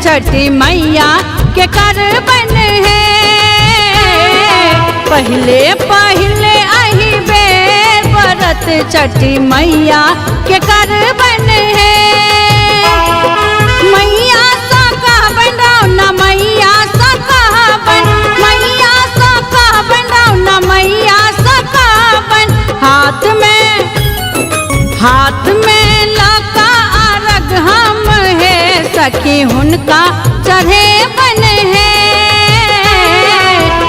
छठी मैया के कर बन है। पहले पहले अही बेर व्रत छठी मैया के कर बन है। मैया सा कह बनाओ न मैया सा कह बन, मैया सा कह बनाओ न मैया सा कह बन। हाथ में लका अर्घ हम है सखी हुनका चढ़े बन है।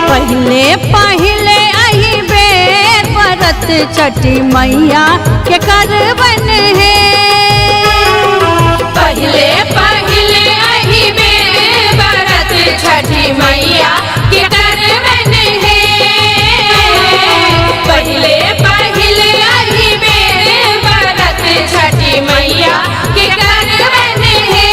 पहले पहले अही बेर व्रत छठी मैया के कर बन है। पहले पहले अही बेर व्रत छठी मैया के कर बन है। पहले पहले अही बेर व्रत छठी मैया के कर बन है।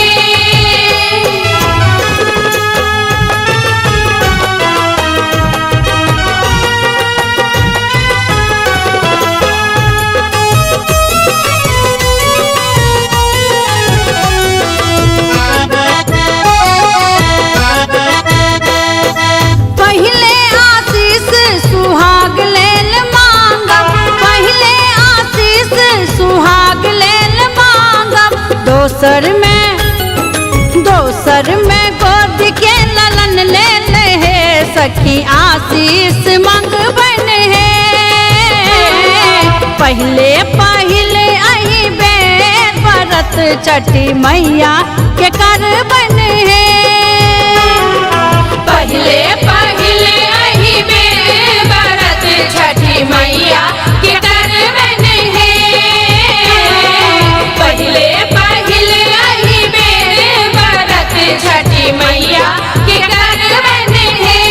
पहले आशीष सुहाग लेल मांगब, पहले आशीष सुहाग लेल मांगब। दोसर में गोद के ललन ले है सखी आशीष मंगबन है। पहले पहले अही बेर व्रत छठी मैया के कर बन है। पहले पहले अही बेर व्रत छठी मैया के कर बन है। पहले पहले अही बेर व्रत छठी मैया के कर बन है।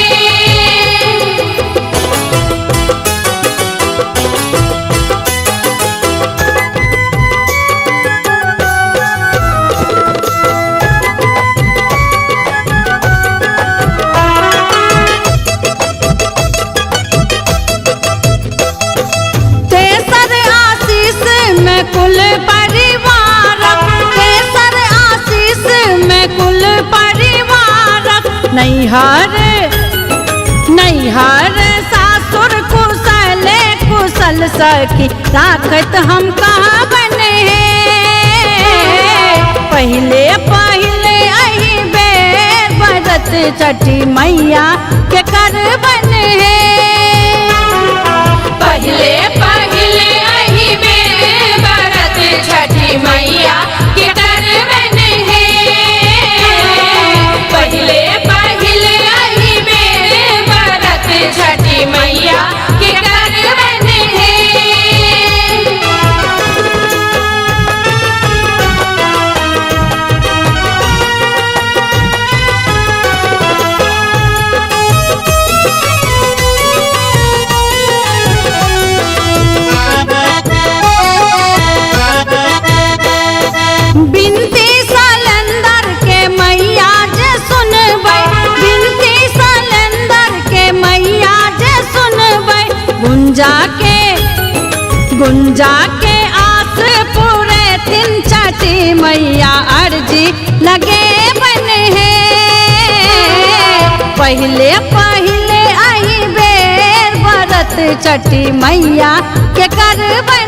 तेसर आशीष में कुल परिवार, तेसर आशीष में कुल परिवार। नैहर सासुर कुशल कुशल सखी राखत हम कहाँ बन है। पहले पहले अही बेर व्रत छठी मैया के कर बन है। पहले पहले अही बेर व्रत छठी मैया के कर बन है। पहले पहले अही बेर व्रत छठी मैया के कर बन है। बिनती सलेंदर के मैया जे सुनबै, बिनती सलेंदर के मैया जे सुनबै। गुंजा के आस पूरे दिन छठी मैया अर्जी लगे बन है। पहले पहले अही बेर व्रत छठी मैया के कर बन